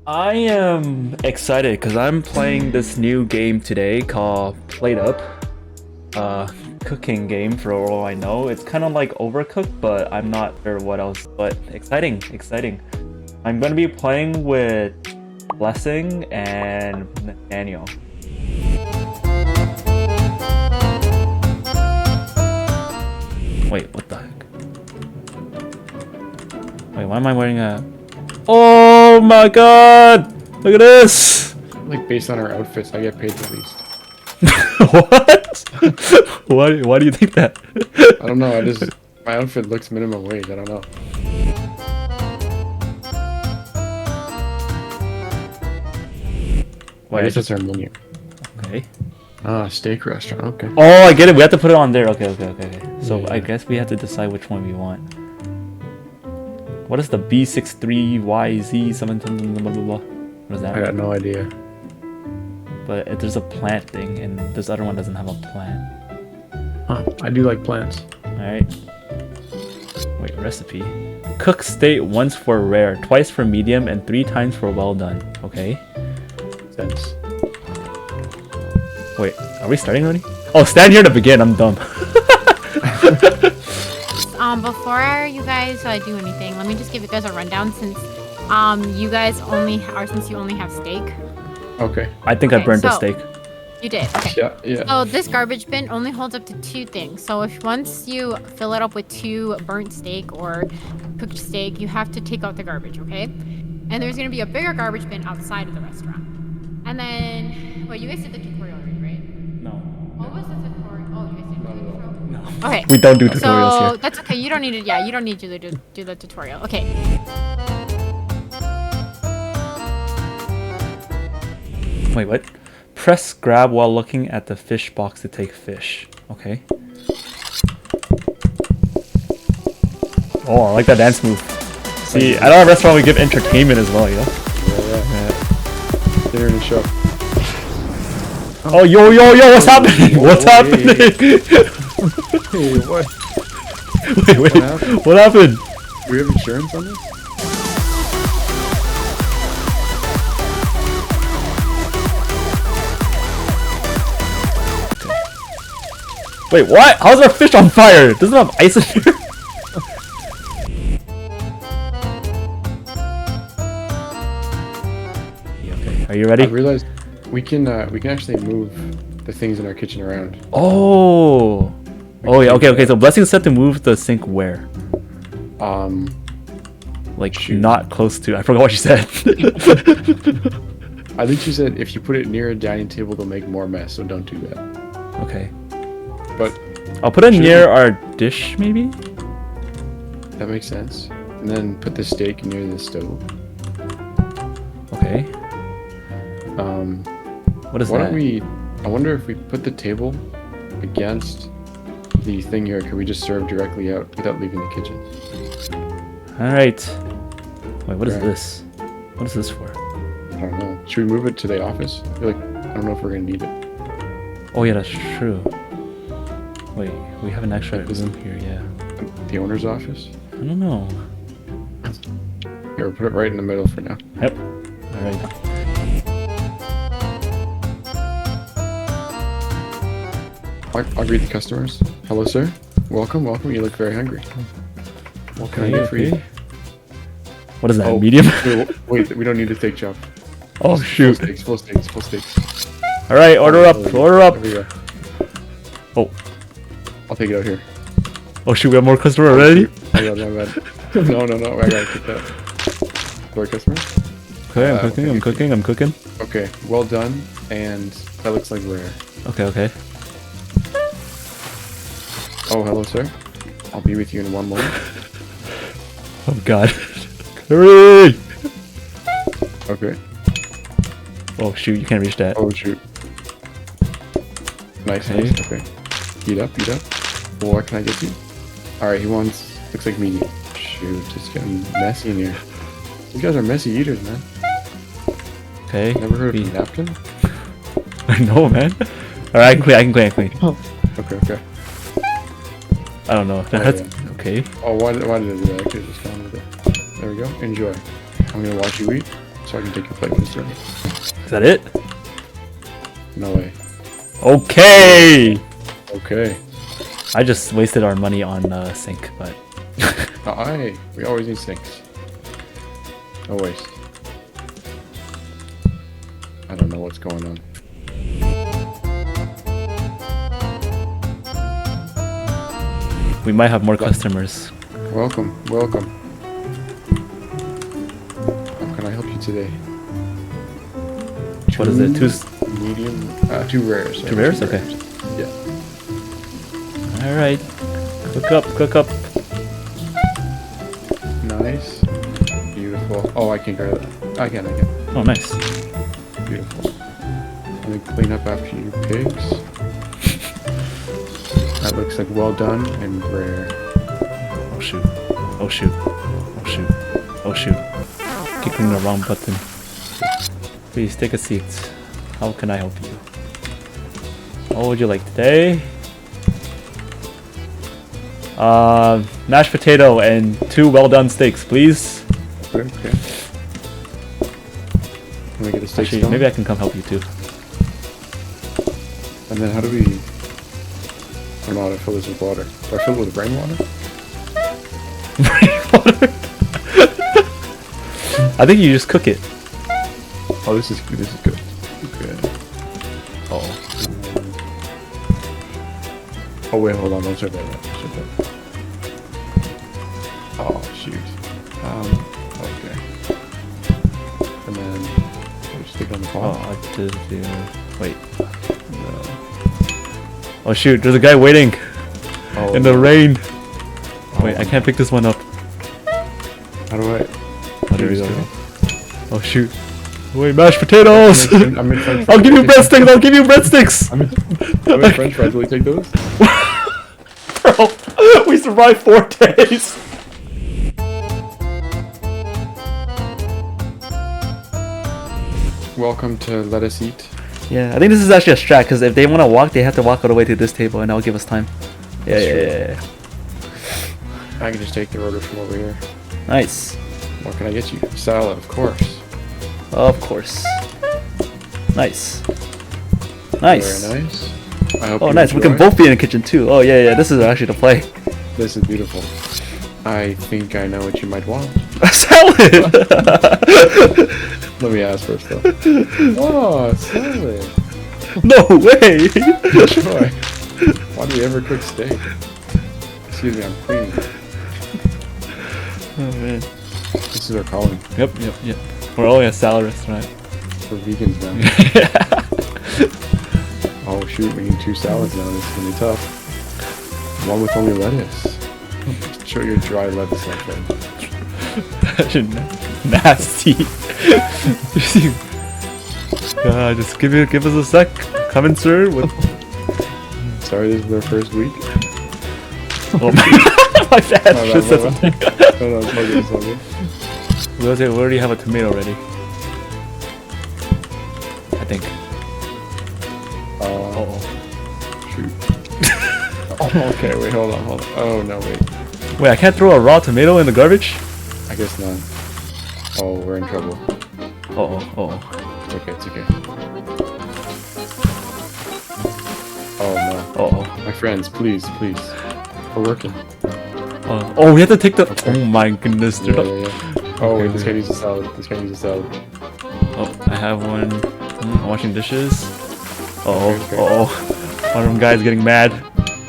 I am excited because I'm playing this new game today called PlateUp. Cooking game for all I know. It's kind of like Overcooked, but I'm not sure what else. But exciting, exciting. I'm gonna be playing with Blessing and Nathaniel. Wait, what the heck? Wait, why am I wearing a... Oh my god! Look at this! Like based on our outfits, I get paid the least. What? Why do you think that? I don't know. My outfit looks minimum wage. I don't know. Why I guess that's our menu. Okay. Ah, steak restaurant. Okay. Oh, I get it. We have to put it on there. Okay. So Yeah. I guess we have to decide which one we want. What is the B63YZ something blah blah blah? What is that? I got no idea. But there's a plant thing, and this other one doesn't have a plant. Huh. I do like plants. Alright. Wait, recipe. Cook steak once for rare, twice for medium, and 3 times for well done. Okay. Sense. Wait, are we starting already? Oh, stand here to begin. I'm dumb. Before you guys do anything, let me just give you guys a rundown since you guys since you only have steak. Okay. I think I Okay, burned the so- steak. You did. Okay. Yeah. So this garbage bin only holds up to 2 things. So if once you fill it up with 2 burnt steak or cooked steak, you have to take out the garbage, okay? And there's gonna be a bigger garbage bin outside of the restaurant. And then, well, you guys did the tutorial already, right? No. What was the tutorial? Oh, you guys didn't do the tutorial? No. Okay. We don't do tutorials So here. that's okay. You don't need to. Yeah, you don't need to do the tutorial. Okay. Wait, what? Press grab while looking at the fish box to take fish. Okay. Oh, I like that dance move. See, at our restaurant we give entertainment as well, you know? Yeah. Dinner and show. Oh, yo, what's happening? What's happening? Hey, what? Wait, happened? what happened? Do we have insurance on this? Wait, what? How's our fish on fire? Doesn't it have ice in here? Okay, are you I ready? realized we can actually move the things in our kitchen around. Oh. Oh yeah, okay, so Blessing's set to move the sink where? Like, Shoot. not close to. I forgot what she said. I think she said if you put it near a dining table, they'll make more mess. So don't do that. Okay. But I'll put it Should near we- our dish, maybe? that makes sense. And then put the steak near the stove. Okay. What is Why that? don't we? I wonder if we put the table against the thing here. Could we just serve directly out without leaving the kitchen? Alright. Wait, what is Right. this? What is this for? I don't know. Should we move it to the office? I feel like I don't know if we're gonna need it. Oh yeah, that's true. Wait, we have an extra Like this- room here, yeah. The owner's office. I don't know. Here, we'll put it right in the middle for now. Yep. Alright. I'll greet the customers. Hello, sir. Welcome. You look very hungry. What can I do for you? What is that, Oh, medium? Wait, we don't need to take chop. Oh shoot. Full steaks. Alright, order up, order up. There we go. Oh. I'll take it out here. Oh shoot, we have more customer already? I got my bad. No, I gotta take that. Sorry, customer. Okay, I'm okay. cooking, I'm cooking. Okay, well done, and that looks like rare. Okay. Oh, hello, sir. I'll be with you in 1 moment. Oh god. Hurry! Okay. Oh shoot, you can't reach that. Oh, shoot. Nice. Okay. Okay. Eat up. Well, what can I get you? Alright, he wants, looks like medium. Shoot, it's getting messy in here. You guys are messy eaters, man. Okay. Never heard of a napkin? I know, man. Alright, I can clean. Okay. I don't know. That's okay. Oh, why did I do that? I could've just gone with it. There we go. Enjoy. I'm gonna watch you eat. so I can take your plate when it's ready. Is that it? No way. Okay! Okay. I just wasted our money on sink, but... Aye, we always need sinks. No waste. I don't know what's going on. We might have more customers. Welcome, welcome. How can I help you today? What is it? Two Medium? Two rares. Two rares? Okay. Yeah. Alright. Cook up, cook up. Nice. Beautiful. Oh, I can grab that. I can. Oh, nice. Beautiful. Let me clean up after you pigs. That looks like well done and rare. Oh shoot. Oh shoot. Oh shoot. Oh shoot. Clicking the wrong button. Please take a seat. How can I help you? What would you like today? Mashed potato and 2 well done steaks, please. Okay. Let me get a steak Actually, stone. maybe I can come help you too. And then how do we... I don't know how to fill this with water. Do I fill it with rainwater? I think you just cook it. Oh, this is good. Okay. Oh. Oh wait, hold on. Don't start that. Oh shoot. Okay. And then we'll just stick it on the Oh, ball. I did do. Wait. No. Oh shoot! There's a guy waiting Oh, in the rain. Wait, I can't pick this one up. How do I? Oh, there we go. Oh shoot! Wait, mashed potatoes! I'm in French I'll give you fries. breadsticks! I'll give you breadsticks! I'm in French fries. Will you take those? Bro, we survived 4 days! Welcome to Let Us Eat. Yeah, I think this is actually a strat, because if they want to walk, they have to walk all the way to this table, and that'll give us time. Yeah. I can just take the order from over here. Nice. What can I get you? Salad, of course. Of course. Nice. Nice. Very nice. I hope Oh, you nice. We can enjoy. both be in the kitchen, too. Oh, yeah. This is actually the play. This is beautiful. I think I know what you might want. A salad! Let me ask first, though. Oh, salad. No way! Troy, why do you ever cook steak? Excuse me, I'm cleaning. Oh, man. This is our calling. Yep. We're only a salad restaurant. For vegans now. Oh shoot, we need 2 salads now. This is gonna be tough. One with only lettuce. Show your dry lettuce like that. Nasty. Just give us a sec. Come in, sir. With Sorry, this is our first week. oh, my bad. My Just said bad. something. No, it's all good. We already have a tomato ready. I think. Uh-oh. Shoot. Oh, okay, wait, hold on. Oh, no, wait. Wait, I can't throw a raw tomato in the garbage? I guess not. Oh, we're in trouble. Uh-oh. It's okay. Oh, no. Uh-oh. My friends, please. We're working. Oh, we have to take the... Oh my goodness. Yeah. Oh, Okay, wait, this okay. guy needs a salad. Oh, I have one. Washing dishes. Okay. Uh-oh. One of them guys getting mad.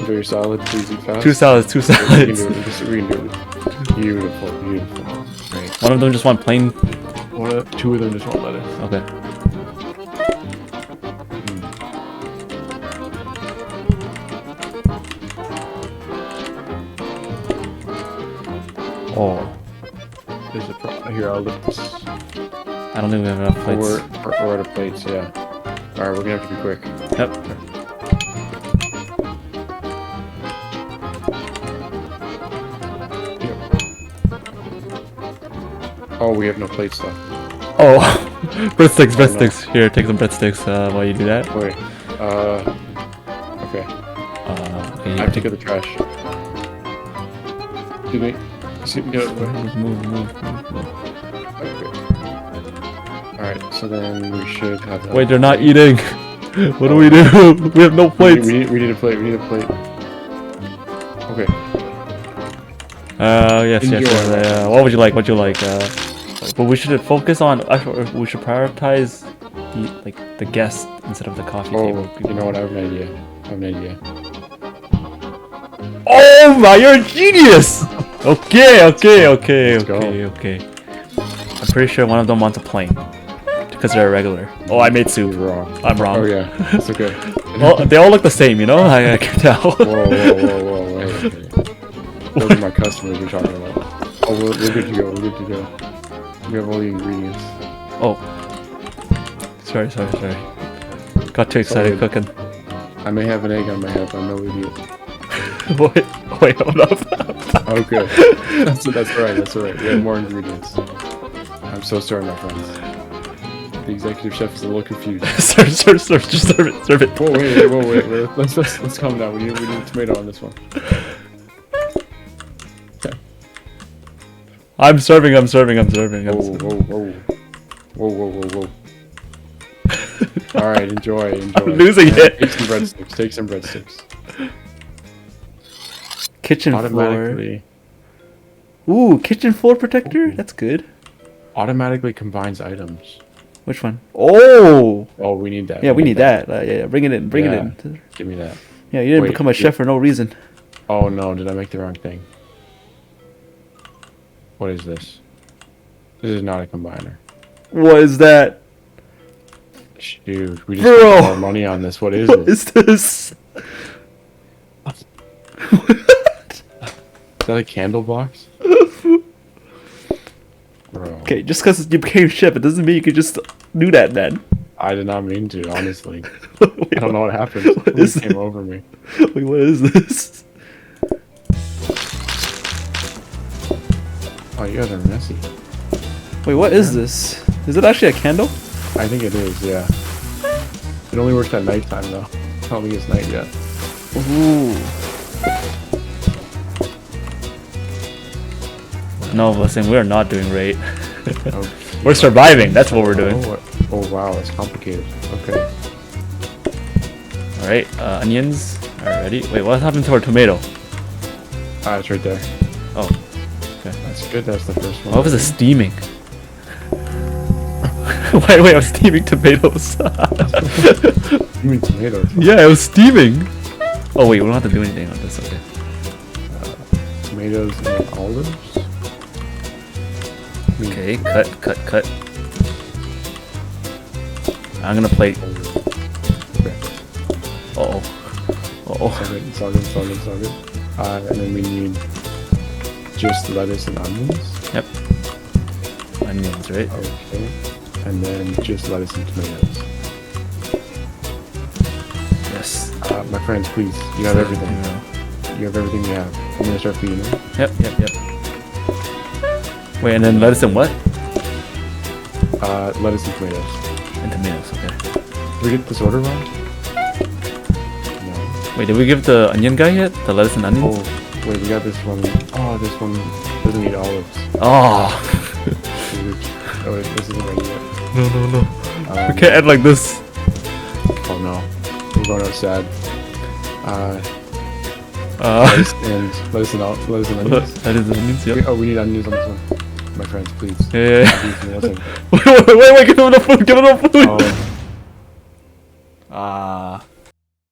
Enjoy your salad. Please eat fast. 2 salads. We can do it. We can do it. Beautiful. Great. One of them just want plain... 2 of them just want lettuce. Okay. Oh. There's a here, I'll lift this. I don't think we have enough plates. We're out of plates, yeah. Alright, we're gonna have to be quick. Yep. Oh, we have no plates though. Oh, breadsticks. Here, take some breadsticks while you do that. Wait. Okay. Okay, I have to get the trash. Excuse me. Get out of the way. Move. Okay. Alright, so then we should have that. Wait, they're not eating. What do we do? We have no plates. We need a plate, we need a plate. Okay. Yes, yes, Enjoy. yes. What would you like? What you like? But we should focus on. We should prioritize the guest instead of the coffee table. You know what? I have an idea. Oh my! You're a genius. Okay. Let's go. Okay. I'm pretty sure one of them wants a plane because they're a regular. Oh, I made soup. You're wrong. I'm wrong. Oh yeah, it's okay. Well, they all look the same, you know. I can tell. Whoa, wait. Those are my customers we're talking about. Oh, we're good to go. We have all the ingredients. Oh. Sorry. Got too excited cooking. I may have an egg on my head, but I'm no idiot. Wait, hold up. Oh, good. That's alright. We have more ingredients. I'm so sorry, my friends. The executive chef is a little confused. Just serve it. Whoa, wait. Let's calm down. We need a tomato on this one. Okay. I'm serving. Whoa. Alright, enjoy. I'm losing it. Take some breadsticks. Kitchen Automatically. floor. Ooh, kitchen floor protector? That's good. Automatically combines items. Which one? Oh! Oh, we need that. Yeah, we need that. Yeah, bring it in. Bring it Yeah. in. Give me that. Yeah, you didn't Wait, become a chef for no reason. Oh no, did I make the wrong thing? What is this? This is not a combiner. What is that? Shoot, we just Bro! spent more money on this. What is What it? is this? Is that a candle box? Bro. Okay, just because you became chef, it doesn't mean you could just do that, man. I did not mean to, honestly. Wait, I don't know what happened. What is It came over me. Wait, what is this? Oh, you guys are messy. Wait, what is this? Is it actually a candle? I think it is, yeah. It only works at nighttime, though. I don't think it's night yet. Ooh. No, listen, we're not doing great. Oh, We're surviving. That's what we're doing. Oh, wow, it's complicated. Okay. All right, onions. All right, ready? Wait, what happened to our tomato? Ah, it's right there. Oh, okay. That's good. That's the first one. What was it steaming? wait, I was steaming tomatoes. You mean tomatoes? Yeah, it was steaming. Oh wait, we don't have to do anything on this. Okay. Tomatoes and olives? Okay, cut. I'm gonna plate. Okay. Uh oh. It's all good. And then we need just lettuce and onions. Yep. Onions, right? Okay. And then just lettuce and tomatoes. Yes. My friends, please. You have everything. You have everything we have. I'm gonna start feeding them. Yep. Wait, and then lettuce and what? Lettuce and tomatoes. And tomatoes, okay. Did we get this order wrong? No. Wait, did we give the onion guy yet? The lettuce and onions? Oh, wait, we got this one. Oh, this one doesn't need olives. Oh. Oh, wait, this isn't ready yet. No. We can't end like this. Oh no. We're going out sad. Lettuce Lettuce and onions. and onions, yep. Oh, we need onions on this one. My friends, please. Yeah. Listen. wait, give him the food, Oh. Ah.